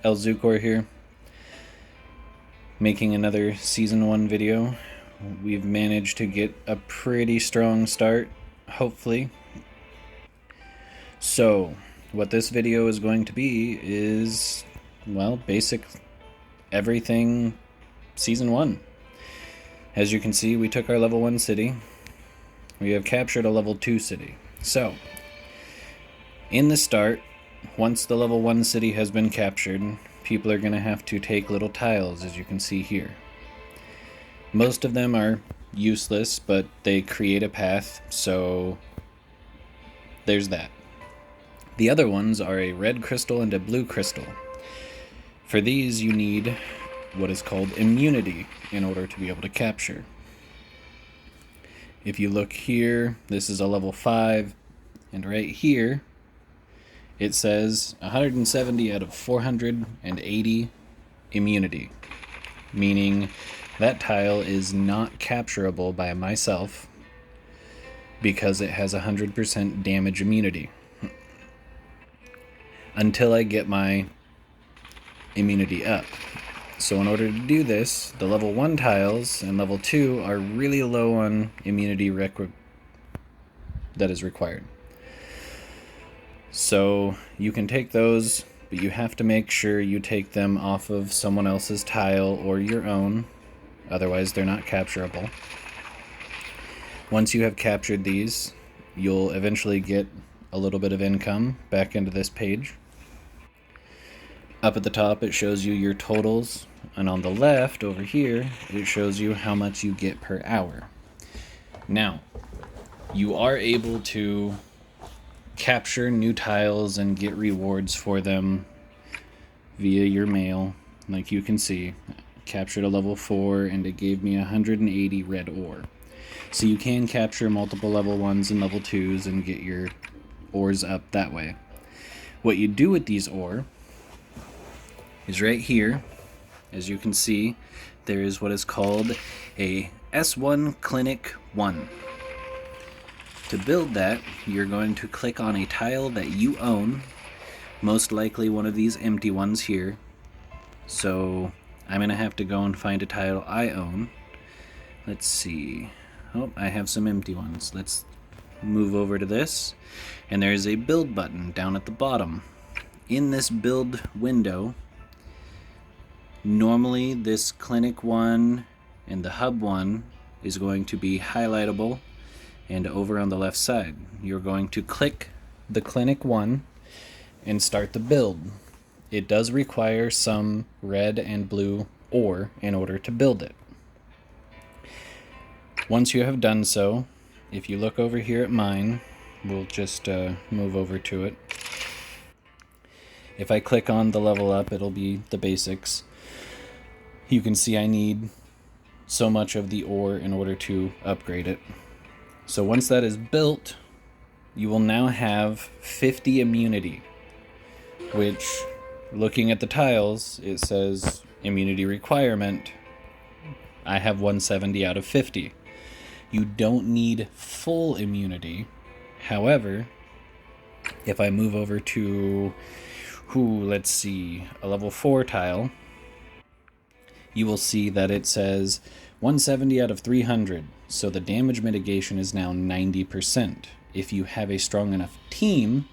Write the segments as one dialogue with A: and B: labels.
A: Elzukor here, making another Season 1 video. We've managed to get a pretty strong start, hopefully. So, what this video is going to be is, well, basic everything Season 1. As you can see, we took our level 1 city. We have captured a level 2 city. So, in the start, once the level 1 city has been captured, people are going to have to take little tiles, as you can see here. Most of them are useless, but they create a path, so there's that. The other ones are a red crystal and a blue crystal. For these, you need what is called immunity in order to be able to capture. If you look here, this is a level 5, and right here, it says 170 out of 480 immunity, meaning that tile is not capturable by myself because it has 100% damage immunity until I get my immunity up. So in order to do this, the level 1 tiles and level 2 are really low on immunity that is required. So you can take those, but you have to make sure you take them off of someone else's tile or your own, otherwise they're not capturable. Once you have captured these, you'll eventually get a little bit of income back into this page. Up at the top it shows you your totals, and on the left over here it shows you how much you get per hour. Now, you are able to capture new tiles and get rewards for them via your mail. Like you can see, captured a level 4 and it gave me 180 red ore. So you can capture multiple level 1s and level 2s and get your ores up that way. What you do with these ore is right here. As you can see, there is what is called a S1 Clinic 1. To build that, you're going to click on a tile that you own, most likely one of these empty ones here. So I'm going to have to go and find a tile I own. Let's see. Oh, I have some empty ones. Let's move over to this. And there's a build button down at the bottom. In this build window, normally this Clinic 1 and the Hub 1 is going to be highlightable. And over on the left side, you're going to click the Clinic 1 and start the build. It does require some red and blue ore in order to build it. Once you have done so, if you look over here at mine, we'll just move over to it. If I click on the level up, it'll be the basics. You can see I need so much of the ore in order to upgrade it. So once that is built, you will now have 50 immunity, which, looking at the tiles, it says immunity requirement. I have 170 out of 50. You don't need full immunity. However, if I move over to, let's see, a level 4 tile, you will see that it says 170 out of 300, so the damage mitigation is now 90%. If you have a strong enough team,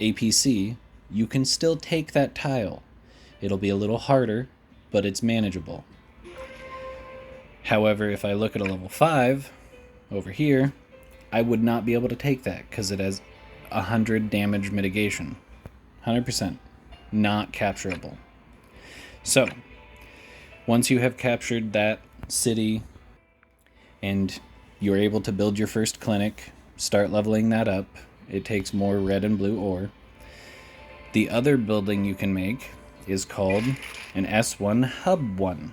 A: APC, you can still take that tile. It'll be a little harder, but it's manageable. However, if I look at a level 5 over here, I would not be able to take that because it has 100 damage mitigation. 100%. Not capturable. So, once you have captured that city and you're able to build your first clinic, start leveling that up. It takes more red and blue ore. The other building you can make is called an S1 Hub 1.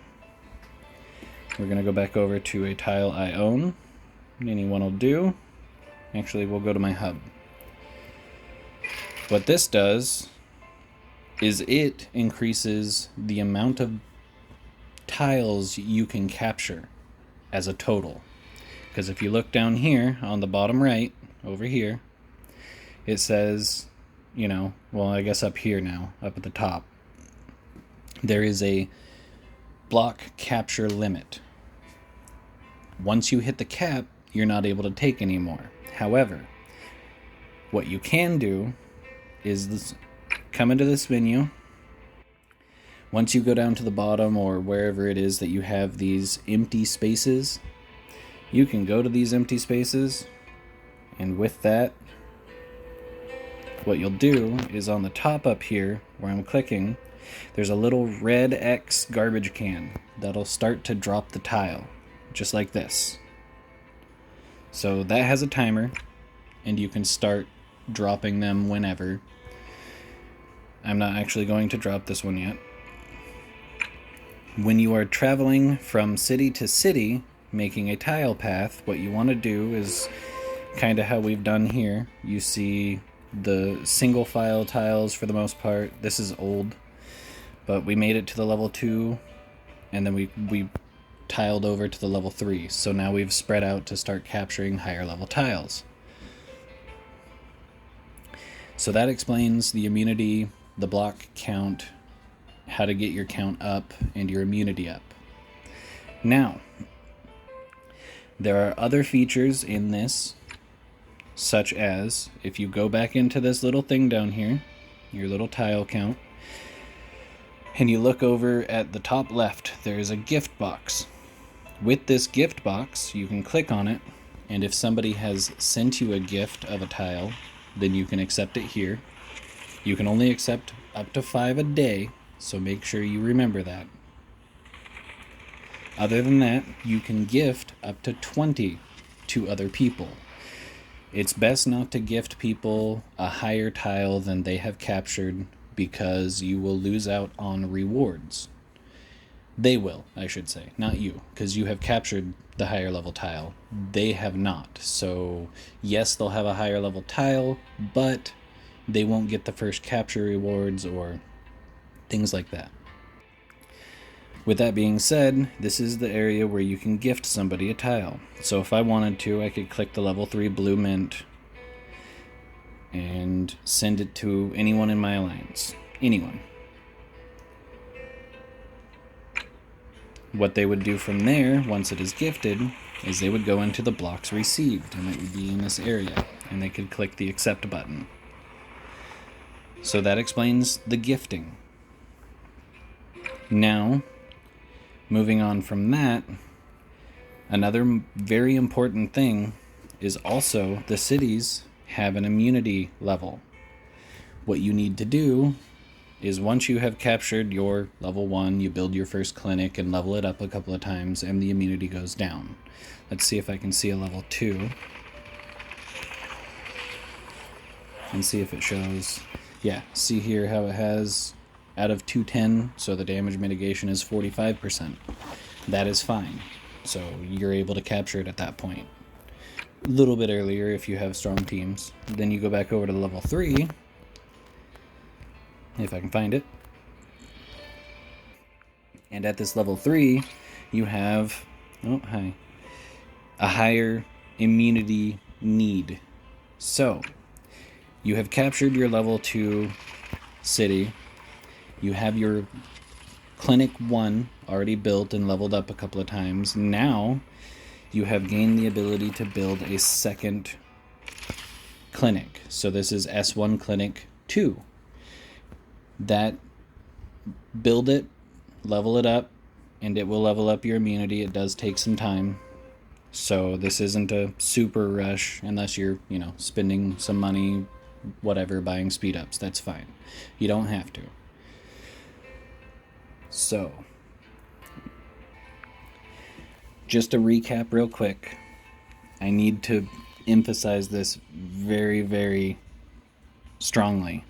A: We're going to go back over to a tile I own. Anyone will do. Actually, we'll go to my hub. What this does is it increases the amount of tiles you can capture as a total. Because if you look down here on the bottom right, over here, it says, well, I guess up here now, up at the top, there is a block capture limit. Once you hit the cap, you're not able to take anymore. However, what you can do is come into this menu. Once you go down to the bottom or wherever it is that you have these empty spaces, you can go to these empty spaces, and with that, what you'll do is on the top up here where I'm clicking, there's a little red X garbage can that'll start to drop the tile, just like this. So that has a timer, and you can start dropping them whenever. I'm not actually going to drop this one yet. When you are traveling from city to city, making a tile path, what you want to do is kind of how we've done here. You see the single file tiles for the most part. This is old, but we made it to the level 2, and then we tiled over to the level 3. So now we've spread out to start capturing higher level tiles. So that explains the immunity, the block count, how to get your count up and your immunity up. Now, there are other features in this, such as if you go back into this little thing down here, your little tile count, and you look over at the top left, there is a gift box. With this gift box, you can click on it, and if somebody has sent you a gift of a tile, then you can accept it here. You can only accept up to 5 a day, so make sure you remember that. Other than that, you can gift up to 20 to other people. It's best not to gift people a higher tile than they have captured, because you will lose out on rewards. They will, I should say, not you, because you have captured the higher level tile. They have not. So yes, they'll have a higher level tile, but they won't get the first capture rewards or things like that. With that being said, this is the area where you can gift somebody a tile. So if I wanted to, I could click the level 3 blue mint and send it to anyone in my alliance. Anyone. What they would do from there, once it is gifted, is they would go into the blocks received, and it would be in this area, and they could click the accept button. So that explains the gifting. Now, moving on from that, another very important thing is also the cities have an immunity level. What you need to do is once you have captured your level 1, you build your first clinic and level it up a couple of times, and the immunity goes down. Let's see if I can see a level 2. And see if it shows. Yeah, see here how it has out of 210, so the damage mitigation is 45%. That is fine. So you're able to capture it at that point. A little bit earlier if you have strong teams. Then you go back over to level 3, if I can find it. And at this level 3, you have a higher immunity need. So you have captured your level 2 city. You have your clinic 1 already built and leveled up a couple of times. Now you have gained the ability to build a second clinic. So this is S1 Clinic 2. That, build it, level it up, and it will level up your immunity. It does take some time. So this isn't a super rush unless you're, spending some money, whatever, buying speed ups. That's fine. You don't have to. So, just to recap real quick, I need to emphasize this very, very strongly.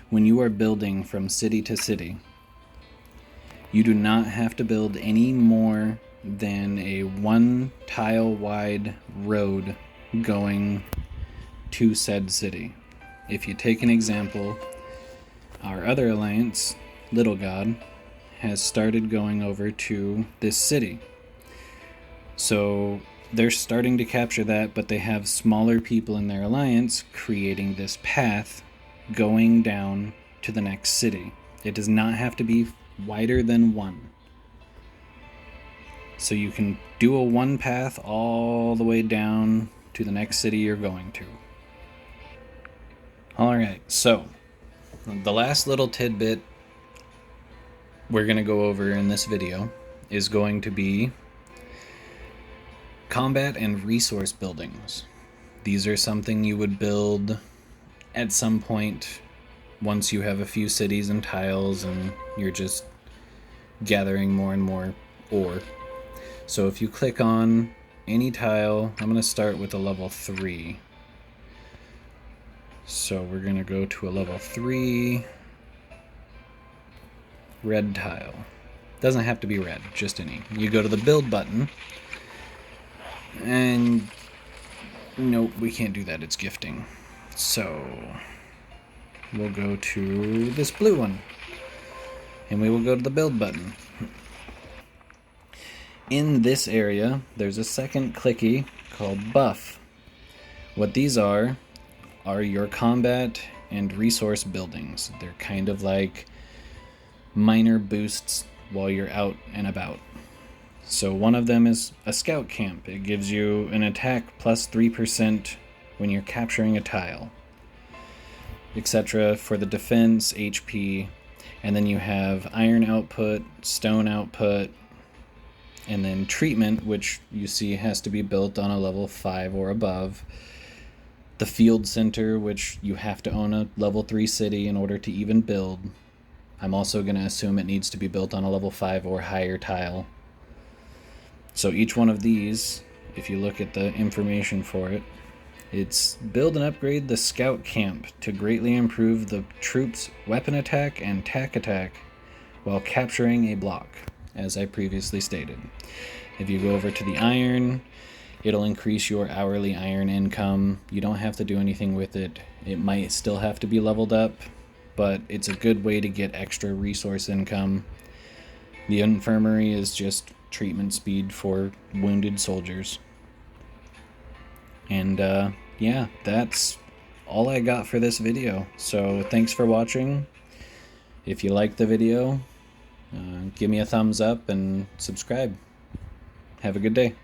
A: When you are building from city to city, you do not have to build any more than a 1 tile wide road going to said city. If you take an example, our other alliance, Little God, has started going over to this city. So they're starting to capture that, but they have smaller people in their alliance creating this path going down to the next city. It does not have to be wider than 1. So you can do a 1 path all the way down to the next city you're going to. Alright, so the last little tidbit we're going to go over in this video is going to be combat and resource buildings. These are something you would build at some point once you have a few cities and tiles and you're just gathering more and more ore. So if you click on any tile, I'm going to start with a level 3. So we're going to go to a level 3 red tile. Doesn't have to be red, just any. You go to the build button, and nope, we can't do that, it's gifting. So we'll go to this blue one, and we will go to the build button. In this area, there's a second clicky called buff. What these are your combat and resource buildings. They're kind of like minor boosts while you're out and about. So one of them is a scout camp. It gives you an attack plus 3% when you're capturing a tile, etc. for the defense, HP, and then you have iron output, stone output, and then treatment, which you see has to be built on a level 5 or above. The field center, which you have to own a level 3 city in order to even build. I'm also going to assume it needs to be built on a level 5 or higher tile. So each one of these, if you look at the information for it, it's build and upgrade the scout camp to greatly improve the troops' weapon attack and tack attack while capturing a block, as I previously stated. If you go over to the iron, it'll increase your hourly iron income. You don't have to do anything with it. It might still have to be leveled up, but it's a good way to get extra resource income. The Infirmary is just treatment speed for wounded soldiers. And yeah, that's all I got for this video. So thanks for watching. If you liked the video, give me a thumbs up and subscribe. Have a good day.